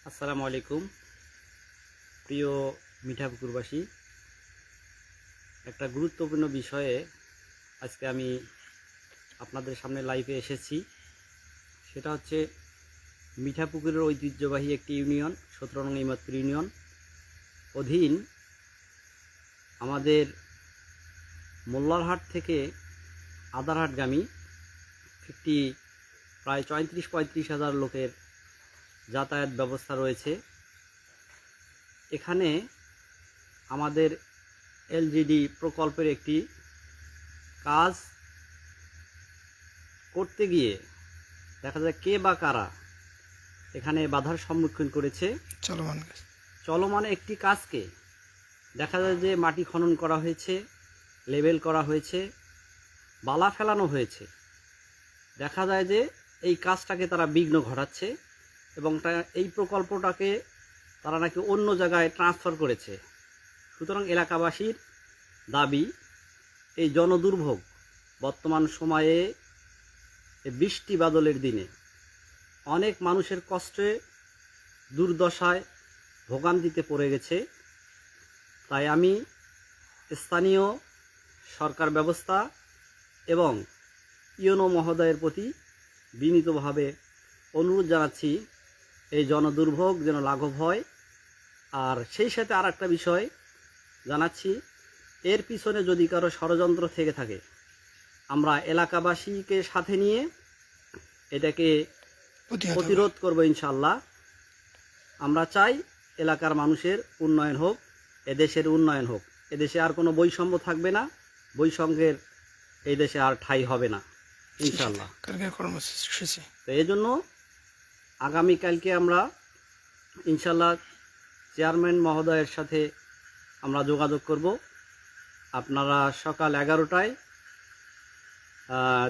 আসসালামু আলাইকুম প্রিয় মিঠাপুকুরবাসী, একটা গুরুত্বপূর্ণ বিষয়ে আজকে আমি আপনাদের সামনে লাইভে এসেছি। সেটা হচ্ছে মিঠাপুকুরের ঐতিহ্যবাহী একটি ইউনিয়ন 17 নং ইমাদপুর ইউনিয়ন অধীন আমাদের মোল্লারহাট থেকে আদারহাটগামী একটি প্রায় 34-35 হাজার লোকের যাতায়াত ব্যবস্থা রয়েছে। এখানে আমাদের এলজিডি প্রকল্পের একটি কাজ করতে গিয়ে দেখা যায় কে বা কারা এখানে বাধার সম্মুখীন করেছে। চলমান একটি কাজকে দেখা যায় যে মাটি খনন করা হয়েছে, লেবেল করা হয়েছে, বালা ফেলানো হয়েছে। দেখা যায় যে এই কাজটাকে তারা বিঘ্ন ঘটাচ্ছে এবং এই প্রকল্পটাকে তারা নাকি অন্য জায়গায় ট্রান্সফার করেছে। সুতরাং এলাকাবাসীর দাবি, এই জনদুর্ভোগ বর্তমান সময়ে বৃষ্টি বাদলের দিনে অনেক মানুষের কষ্টে দুর্দশায় ভোগান্তিতে পড়ে গেছে। তাই আমি স্থানীয় সরকার ব্যবস্থা এবং ইউনো মহোদয়ের প্রতি বিনীতভাবে অনুরোধ জানাচ্ছি এই জনদুর্ভোগ যেন লাঘব হয়। আর সেই সাথে আর একটা বিষয় জানাচ্ছি, এর পিছনে যদি কারো ষড়যন্ত্র থেকে থাকে আমরা এলাকাবাসীকে সাথে নিয়ে এটাকে প্রতিরোধ করব ইনশাল্লাহ। আমরা চাই এলাকার মানুষের উন্নয়ন হোক, এদেশের উন্নয়ন হোক। এদেশে আর কোনো বৈষম্য থাকবে না, বৈষম্যের এই দেশে আর ঠাঁই হবে না ইনশাল্লাহ। তো এই জন্য আগামীকালকে আমরা ইনশাল্লাহ চেয়ারম্যান মহোদয়ের সাথে আমরা যোগাযোগ করব। আপনারা সকাল 11টায়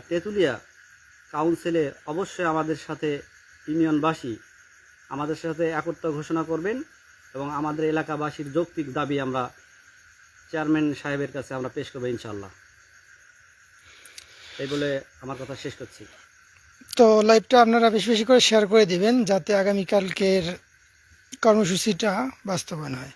তেঁতুলিয়া কাউন্সিলে অবশ্যই আমাদের সাথে ইউনিয়নবাসী আমাদের সাথে একত্র ঘোষণা করবেন এবং আমাদের এলাকাবাসীর যৌক্তিক দাবি আমরা চেয়ারম্যান সাহেবের কাছে আমরা পেশ করবো ইনশাল্লাহ। এই বলে আমার কথা শেষ করছি। তো লাইভটা আপনারা বেশি বেশি করে শেয়ার করে দিবেন যাতে আগামীকালকের কর্মসূচিটা বাস্তবায়ন হয়।